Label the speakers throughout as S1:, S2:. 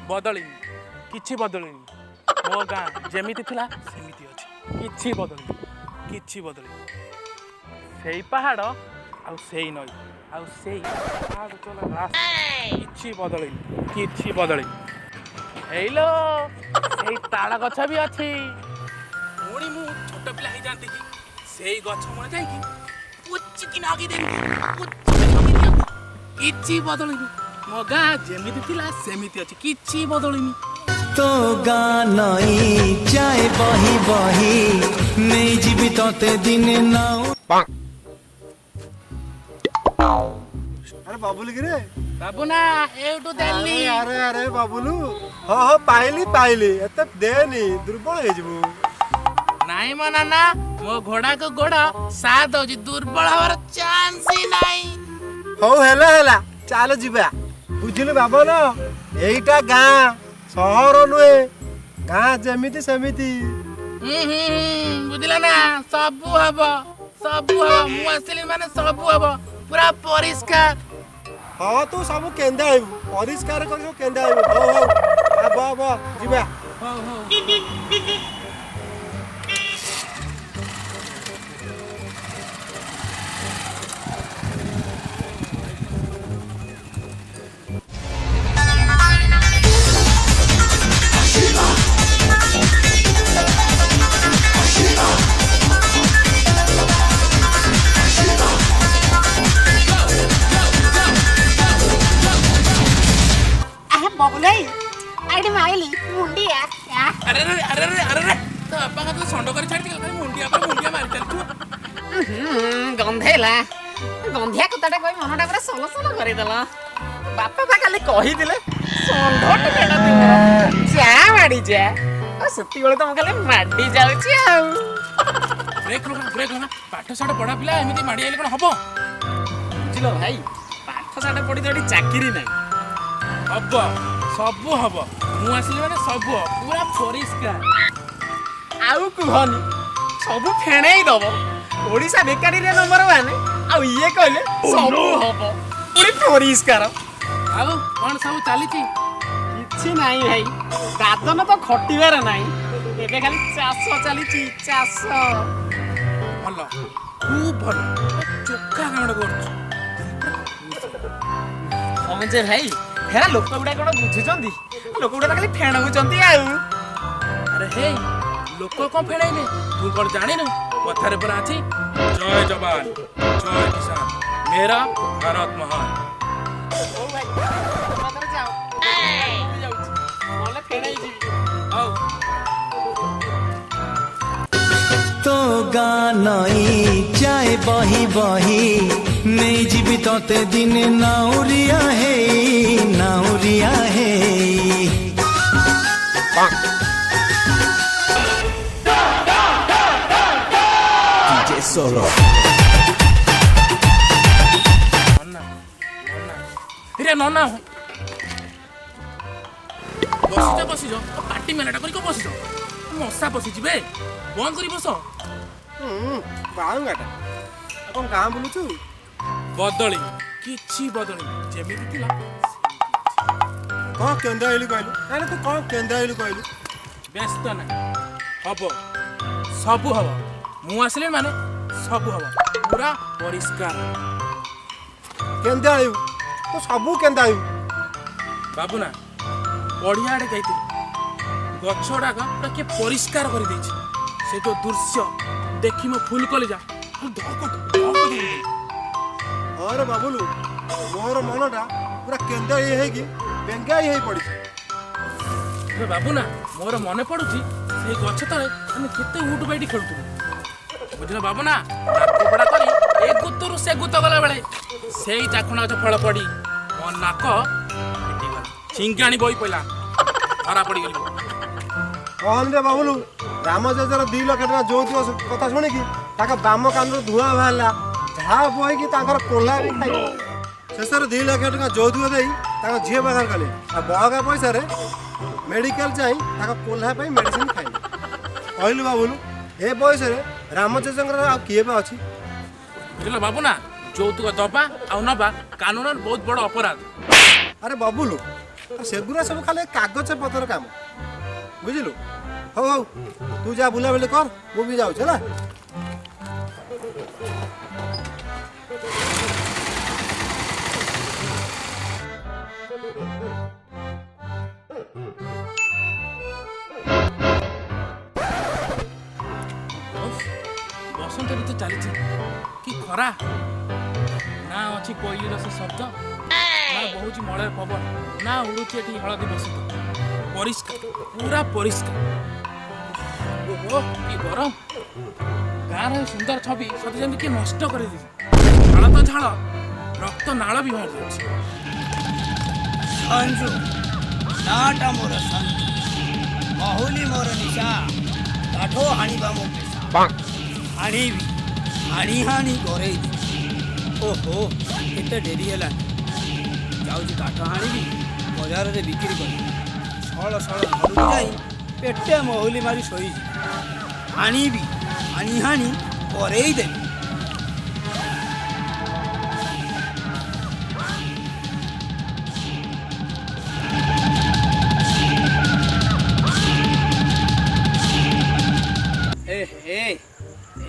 S1: बदलिनी किछि बदलिनी मो गाँ जेमिति थिला सेमिति अछि किछि बदलिनी किछि बदलिनी सेई पहाड़ आउ सेई नई आउ सेई पहाड़ चला रास्ता किछि बदलिनी हेलो सेई ताड़ गछ भी अछि पुणी मु छोट पिला हे जानती कि सेई गछ मुळे जाईकी पुच्चिकी नागी देनी किछि बदलिनी मो गाँ जेमिति थिला सेमिति अछि किछि बदलिनी
S2: तो गानई जाए बही बही नहीं जीवी तोते दिन नाउ
S3: अरे बाबुलू गिरे
S1: बाबू ना एटू देली
S3: अरे अरे बाबुलू हो पाइली एते देनी दुर्बल हे जबू
S1: नाई म नाना मो घोड़ा को गोड़ा साथ होजी दुर्बल हवार चांस ही नहीं
S3: हो हेला चलो जीवा बुझिलु बाबा न एईटा गाँ सहर नुहे गाँ जेमिति सेमिति
S1: बुझला ना सबू हबो मु आसिली माने सबू हबो पूरा परिष्कार
S3: हाँ तू सब केंदा आइबू परिष्कार कर केंदा आइबू हो जीवा
S1: हो अरे तो अपा का तो संडो कर छाड़ खाली मुंडिया मारी चल तू
S4: गंधेला गंधिया कुताटा कोई मनटा पूरा सलो सलो करि देला बापा बा खाली कहि दिले संडोट बेटा दिले जा माडी जा आ सत्ती बेले तो म खाली माडी जाउची आ
S1: ब्रेक लो पाठ साठ पढ़ा पिला एमिति माडी आइले कोन हबो
S4: बुझिलो भाई पाठ साठ पढी तोडी चाकरी नाही
S1: हबो सबू हबो मु आसिले माने सबू पूरा परिष्कार
S4: आउ कुहनी सबु फेणेई दबो ओडिसा बेकारी रे नंबर 1 आ ये कहले सबु हबो पूरी परिष्कार
S1: आउ कोन सब चालीची
S4: किछि नाही भाई दादन तो खटिबार नाही एबे खाली चाष चालीची चाष
S1: भलो खूब भलो चोखा कामड़ करछ
S4: समझे भाई हेरा लोक गुडा कोन बुझुचंदी लोक गुडा खाली फेणउचंदी आउ
S1: अरे हे लोक कौन फेणाइले तू कौन जानिनु कथारे पर आछि जय जवान जय किसान मेरा भारत महान
S4: ओ भाई मदर जाओ मोले फेणाई जी
S1: आओ
S2: तो गानई जाए बही बही नहीं जीवी तोते दिन नाउरिया है Solo.
S1: नन्ना बसिज पार्टी मेलाटा करी बसिज मशा पशिची बे बंद करी बस
S3: बाळुंगाटा अपन गाँ बुलुछु
S1: बदली किछि बदली जेमिति थिला
S3: कौन केंद्र आइलु कहलु नाले तू कौन केंद्र आइलु कहलु
S1: व्यस्त ना हबो सबू हबो मु आसिले माने सबू हबो पूरा परिष्कार
S3: केंद्र आइबु तो सबू केंद्र आइबु
S1: बाबू ना बढ़िया आड़े जाइए गछ गुड़ाक पूरा किए परिष्कार कर देछि से जो दृश्य देखी मो फुल कले जा
S3: अरे बाबुलू मोर मनटा पूरा केंद्र ये है कि बेंगा ये पड़ी
S1: बाबू ना मोर मन पड़ुची से गछ तले हम केते उठ बैठी खेलुतु बुझला बाबू ना कपड़ा करी एक गुतरु से गुत गला बेले सेई चाखुना गछ फल पड़ी मो नाक पिटी गला चिंगाणी बोई पइला धरा पड़ी गली
S3: कौन रे बाबुलू राम जजर 2 लाख टका जोतियो कथा सुनी कि ताका बाम कान धुआं बाहला झा बोई कि ताकर कोल्हा भी खाइ शेषर 2 लाख टका जोतियो देई ताका झिए बाहर कले आ बळगा पैसा रे मेडिकल जाई ताका कोल्हा पई मेडिसिन खाइ कहलु बाबुलू ए बयस रे राम जजंगर आ किए बा अछि
S1: बुझला बाबू ना যৌতুক দবা আর নবা কানুনের বহুত বড় অপরাধ।
S3: আরে বাবুলু ସେଗୁରା ସବୁ ଖାଲି କାଗଜ ପତ୍ର କାମ ବୁଝିଲୁ। ହଉ ହଉ ତୁ ଯା ବୁଲାବୁଲି କର, ମୁଁ ବି ଯାଉଛି ହେଲା।
S1: ବସନ୍ତ ଋତୁ ଚାଲିଛି, କି ଖରା ନା ଅଛି କୋଇଲିର ସେ ଶବ୍ଦ, ନା ବହୁଛି ମଳୟ ପବନ, ନା ଉଡୁଛି ଏଠି ହଳଦୀ ବସନ୍ତ। ପରିଷ୍କାର, ପୁରା ପରିଷ୍କାର। ଓହୋ କି ଗରମ। ଗାଁର ଏ ସୁନ୍ଦର ଛବି ସତେ ଯେମିତି କିଏ ନଷ୍ଟ କରିଦେଇଛି। ଝାଳ ତ ଝାଳ, ରକ୍ତ ନାଳ ବି ବାହାରି ଯାଉଛି।
S5: ସଞ୍ଜୁ ନାଟା ମୋର ସଞ୍ଜୁ, ମହୁଲି ମୋର ନିଶା, କାଠ ହାଣିବା ମୋ ପେଶା। ହାଣିବି ହାଣି ହାଣି କରେଇବି। ଓହୋ କେତେ ଡେରି ହେଲା, ଯାଉଛି କାଠ ହାଣିବି, ବଜାରରେ ବିକ୍ରି କରିବି। ସଳ ସଳ ଘରକୁ ଯାଇ ପେଟେ ମହୁଲି ମାରି ଶୋଇଛି। ହାଣିବି ହାଣି ହାଣି କରେଇ ଦେବି।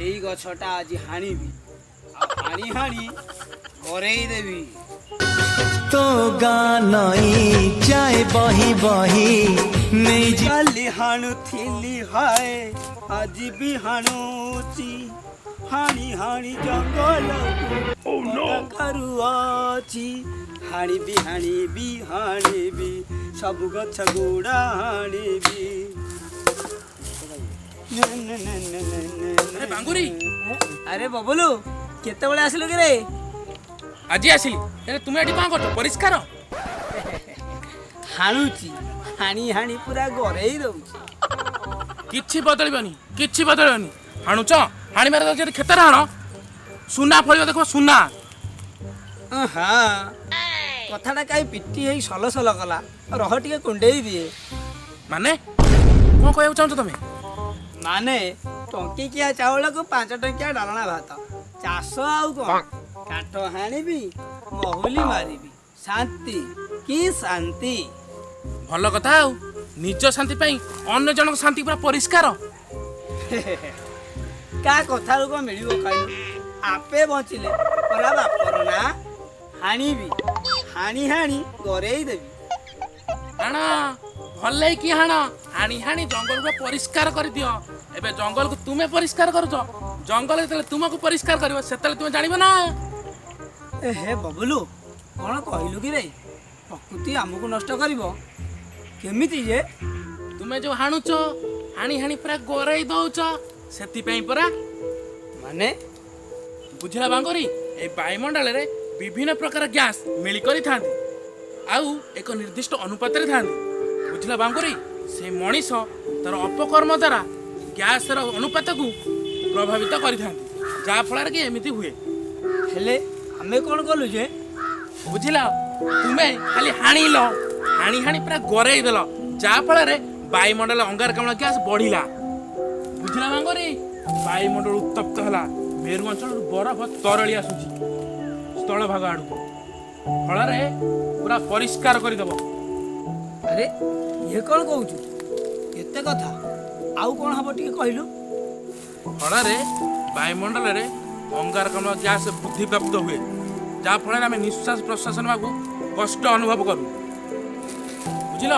S5: ଏଇ ଗଛଟା ଆଜି ହାଣିବି, ଆଉ ହାଣି ହାଣି କରେଇ ଦେବି।
S2: तो गानई जाए बही बही नहीं जी
S5: କାଲି ହାଣୁଥିଲି ହାଏ, ଆଜି ବି ହାଣୁଛି। ହାଣି ହାଣି ଜଙ୍ଗଲକୁ କରୁଅଛି। ହାଣିବି ହାଣିବି ହାଣିବି, ସବୁ ଗଛ ଗୁଡ଼ା ହାଣିବି।
S1: ଆରେ ବାଙ୍ଗୁରି,
S5: ଆରେ ବବୁଲୁ କେତେବେଳେ ଆସିଲୁ କି ରେ?
S1: ଆଜି ଆସିଲି। ହେଲେ ତୁମେ ଏଠି କ'ଣ କରୁଛ? ପରିଷ୍କାର।
S5: ହାଣୁଛି, ହାଣି ହାଣି ପୁରା ଗରେଇ ଦଉଛି।
S1: କିଛି ବଦଳିବନି, କିଛି ବଦଳିବନି। ହାଣୁଛ, ହାଣିବାର ଯଦି କ୍ଷେତରେ ହାଣ, ସୁନା ଫଳିବ ଦେଖିବ, ସୁନା।
S5: ହଁ କଥାଟା କାହିଁ ପିଟି ହେଇ ସଲ ସଲ କଲା, ରହ ଟିକେ କୁଣ୍ଡେଇ ଦିଏ।
S1: ମାନେ କ'ଣ କହିବାକୁ ଚାହୁଁଛ ତମେ?
S5: ମାନେ ଟଙ୍କିକିଆ ଚାଉଳକୁ 5 ଟଙ୍କିଆ ଡାଲଣା ଭାତ। ଚାଷ ଆଉ କ'ଣ? କାଠ ହାଣିବି, ମହୁଲି ମାରିବି, ଶାନ୍ତି କି ଶାନ୍ତି।
S1: ଭଲ କଥା। ଆଉ ନିଜ ଶାନ୍ତି ପାଇଁ ଅନ୍ୟ ଜଣଙ୍କ ଶାନ୍ତି ପୁରା ପରିଷ୍କାର।
S5: କାହା କଥାରୁ କ'ଣ ମିଳିବ କହିଲୁ? ଆପେ ବଞ୍ଚିଲେ ପରା ବାପର ନା। ହାଣିବି ହାଣି ହାଣି ଗରେଇ ଦେବି।
S1: ହାଣ, ଭଲ କି ହାଣ। ହାଣି ହାଣି ଜଙ୍ଗଲକୁ ପରିଷ୍କାର କରିଦିଅ। ଏବେ ଜଙ୍ଗଲକୁ ତୁମେ ପରିଷ୍କାର କରୁଛ, ଜଙ୍ଗଲ ଯେତେବେଳେ ତୁମକୁ ପରିଷ୍କାର କରିବ ସେତେବେଳେ ତୁମେ ଜାଣିବ ନା।
S5: ହେ ବବୁଲୁ କ'ଣ କହିଲୁ କି ରେ? ପ୍ରକୃତି ଆମକୁ ନଷ୍ଟ କରିବ କେମିତି ଯେ?
S1: ତୁମେ ଯୋଉ ହାଣୁଛ, ହାଣି ହାଣି ପୁରା ଗୋରେଇ ଦଉଛ, ସେଥିପାଇଁ ପରା।
S5: ମାନେ
S1: ବୁଝିଲା ବାଙ୍ଗରି, এই ବାୟୁମଣ୍ଡଳରେ ବିଭିନ୍ନ ପ୍ରକାର ଗ୍ୟାସ୍ ମିଳି କରିଥାନ୍ତି, ଆଉ ଏକ ନିର୍ଦ୍ଦିଷ୍ଟ ଅନୁପାତରେ ଥାନ୍ତି। ବୁଝିଲା ବାଙ୍ଗରି, ସେ ମଣିଷ ତାର ଅପକର୍ମ ଦ୍ୱାରା ଗ୍ୟାସର ଅନୁପାତକୁ ପ୍ରଭାବିତ କରିଥାନ୍ତି, ଯାହା ଫଳରେ କି ଏମିତି ହୁଏ।
S5: ହେଲେ ଆମେ କ'ଣ କଲୁ ଯେ?
S1: ବୁଝିଲ, ତୁମେ ଖାଲି ହାଣିଲ, ହାଣି ହାଣି ପୁରା ଗରେଇ ଦେଲ, ଯାହା ଫଳରେ ବାୟୁମଣ୍ଡଳ ଅଙ୍ଗାରକାମ୍ଳ ଗ୍ୟାସ୍ ବଢିଲା। ବୁଝିଲା ବାଙ୍ଗରି, ବାୟୁମଣ୍ଡଳ ଉତ୍ତପ୍ତ ହେଲା, ମେରୁ ଅଞ୍ଚଳରୁ ବରଫ ତରଳି ଆସୁଛି ସ୍ଥଳଭାଗ ଆଡ଼କୁ, ଫଳରେ ପୁରା ପରିଷ୍କାର କରିଦେବ।
S5: ଆରେ ଇଏ କ'ଣ କହୁଛୁ? ଏତେ କଥା, ଆଉ କ'ଣ ହବ ଟିକେ କହିଲୁ?
S1: ଫଳରେ ବାୟୁମଣ୍ଡଳରେ ଅଙ୍ଗାରକାମ୍ଳ ଗ୍ୟାସ୍ ବୃଦ୍ଧିପ୍ରାପ୍ତ ହୁଏ, ଯାହା ଫଳରେ ଆମେ ନିଶ୍ୱାସ ପ୍ରଶ୍ୱାସ ନେବାକୁ କଷ୍ଟ ଅନୁଭବ କରୁ। ବୁଝିଲ,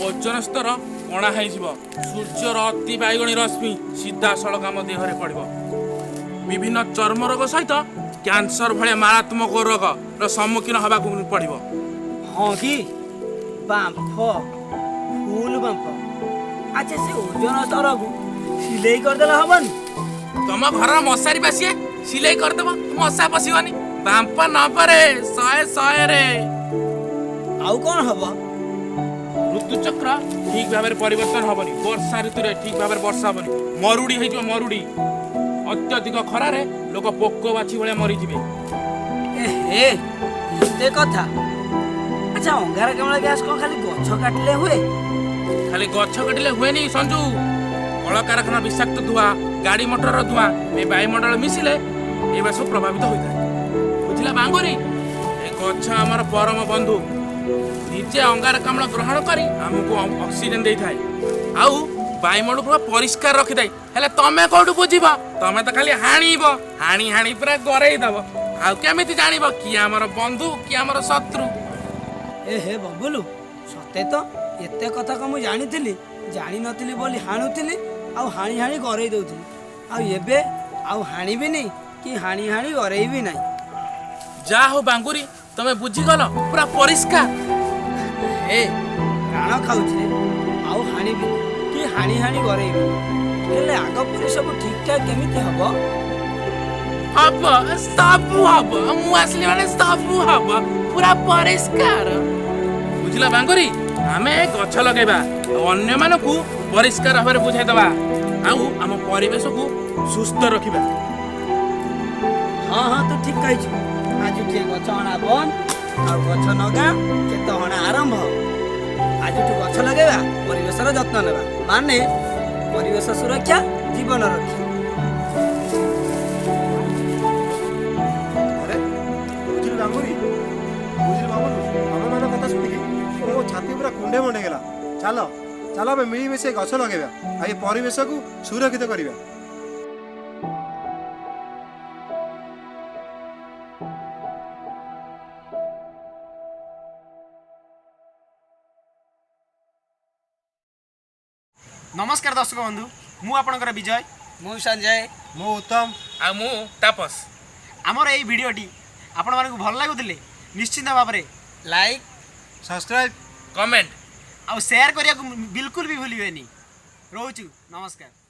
S1: ଓଜନ ସ୍ତର କଣା ହେଇଯିବ, ସୂର୍ଯ୍ୟର ଅତି ବାଇଗଣୀ ରଶ୍ମି ସିଧାସଳଖ ଆମ ଦେହରେ ପଡ଼ିବ। ବିଭିନ୍ନ ଚର୍ମ ରୋଗ ସହିତ କ୍ୟାନ୍ସର ଭଳିଆ ମାରାତ୍ମକ ରୋଗର ସମ୍ମୁଖୀନ ହେବାକୁ ପଡ଼ିବ।
S5: ହଁ କି? ବାମ୍ଫ, ଫୁଲ ବାମ୍ଫ। ଆଚ୍ଛା ସେ ଓଜନ ସ୍ତରକୁ ସିଲେଇ କରିଦେଲେ ହବନି?
S1: ତମ ଘରର ମଶାରୀ ବା ସିଏ ସିଲେଇ କରିଦେବ, ମଶା ପଶିବନି। ବାମ୍ପ ନବରେ 100ରେ।
S5: ଆଉ କ'ଣ ହବ?
S1: ଋତୁଚକ୍ର ଠିକ ଭାବରେ ପରିବର୍ତ୍ତନ ହବନି, ବର୍ଷା ଋତୁରେ ଠିକ ଭାବରେ ବର୍ଷା ହବନି, ମରୁଡ଼ି ହେଇଯିବ, ମରୁଡ଼ି। ଅତ୍ୟଧିକ ଖରାରେ ଲୋକ ପୋକ ବାଛି ଭଳିଆ ମରିଯିବେ।
S5: ଏ ଏତେ କଥା। ଆଚ୍ଛା ଅଙ୍ଗାରକାମ୍ଳ ଗ୍ୟାସ୍ କ'ଣ ଖାଲି ଗଛ କାଟିଲେ ହୁଏ?
S1: ଖାଲି ଗଛ କାଟିଲେ ହୁଏନି ସଞ୍ଜୁ, କଳକାରଖାନା ବିଷାକ୍ତ ଧୂଆଁ, ଗାଡ଼ି ମଟରର ଧୂଆଁ ଏ ବାୟୁମଣ୍ଡଳ ମିଶିଲେ ଏଇଭଳିଆ ସବୁ ପ୍ରଭାବିତ ହୋଇଥାଏ। ବୁଝିଲା ବାଙ୍ଗୁରି, ଏ ଗଛ ଆମର ପରମ ବନ୍ଧୁ, ନିଜେ ଅଙ୍ଗାରକାମ୍ଳ ଗ୍ରହଣ କରି ଆମକୁ ଅକ୍ସିଜେନ୍ ଦେଇଥାଏ ଆଉ ବାୟୁମଣ୍ଡଳ ପୁରା ପରିଷ୍କାର ରଖିଥାଏ। ହେଲେ ତମେ କୋଉଠୁ ବୁଝିବ? ତମେ ତ ଖାଲି ହାଣିବ, ହାଣି ହାଣି ପୁରା ଗରେଇ ଦବ। ଆଉ କେମିତି ଜାଣିବ କିଏ ଆମର ବନ୍ଧୁ କିଏ ଆମର ଶତ୍ରୁ?
S5: ଏ ହେ ବବୁଲୁ, ସତେ ତ ଏତେ କଥା ମୁଁ ଜାଣିଥିଲି, ଜାଣିନଥିଲି ବୋଲି ହାଣୁଥିଲି ଆଉ ହାଣି ହାଣି ଗରେଇ ଦେଉଥିଲି। ଆଉ ଏବେ ଆଉ ହାଣିବିନି କି ହାଣି ହାଣି ଗରେଇବି ନାହିଁ।
S1: ଯାହା ହଉ ବାଙ୍ଗୁରି, ତମେ ବୁଝିଗଲ ପୁରା ପରିଷ୍କାର।
S5: ଏ ପ୍ରାଣ ଖାଉଛି ରେ, ଆଉ ହାଣିବିନି କି ହାଣି ହାଣି ଗରେଇବି। ହେଲେ ଆଗ ପରି ସବୁ ଠିକଠାକ୍ କେମିତି ହବ?
S1: ହବ, ସବୁ ହବ। ମୁଁ ଆସିଲି ମାନେ ସବୁ ହବ, ପୁରା ପରିଷ୍କାର। ବୁଝିଲ ବାଙ୍ଗୁରି, ଆମେ ଗଛ ଲଗେଇବା ଆଉ ଅନ୍ୟମାନଙ୍କୁ ପରିଷ୍କାର ଭାବରେ ବୁଝାଇଦବା ଆଉ ଆମ ପରିବେଶକୁ ସୁସ୍ଥ ରଖିବା।
S5: ହଁ ହଁ, ତୁ ଠିକ କହିଛୁ। ଆଜିଠୁ ଗଛ ହଣା ବନ୍ଦ ଆଉ ଗଛ ଲଗା କେତେ ହଣା ଆରମ୍ଭ। ଆଜିଠୁ ଗଛ ଲଗେଇବା, ପରିବେଶର ଯତ୍ନ ନେବା, ମାନେ ପରିବେଶ ସୁରକ୍ଷା ଜୀବନ ରକ୍ଷା।
S3: ଆରେ ବୁଝିଲୁ ବାଙ୍ଗୁରି, ବୁଝିଲୁ ବାବୁଲୁ, ଆମମାନଙ୍କ କଥା ଶୁଣିକି ମୋ ଛାତି ପୁରା କୁଣ୍ଡେ ମୁଣ୍ଡେ ହେଇଗଲା। ଚାଲ ଚାଲ ଆମେ ମିଳିମିଶି ଗଛ ଲଗେଇବା ଆଉ ଏ ପରିବେଶକୁ ସୁରକ୍ଷିତ କରିବା।
S4: ନମସ୍କାର ଦର୍ଶକ ବନ୍ଧୁ, ମୁଁ ଆପଣଙ୍କର ବିଜୟ।
S5: ମୁଁ ସଞ୍ଜୟ।
S3: ମୁଁ ଉତ୍ତମ।
S1: ଆଉ ମୁଁ ତାପସ।
S4: ଆମର ଏଇ ଭିଡ଼ିଓଟି ଆପଣମାନଙ୍କୁ ଭଲ ଲାଗୁଥିଲେ ନିଶ୍ଚିନ୍ତ ଭାବରେ
S5: ଲାଇକ୍,
S3: ସବସ୍କ୍ରାଇବ୍,
S1: କମେଣ୍ଟ
S4: ଆଉ ସେୟାର କରିବାକୁ ବିଲକୁଲ ବି ଭୁଲିବେନି। ରହୁଛୁ, ନମସ୍କାର।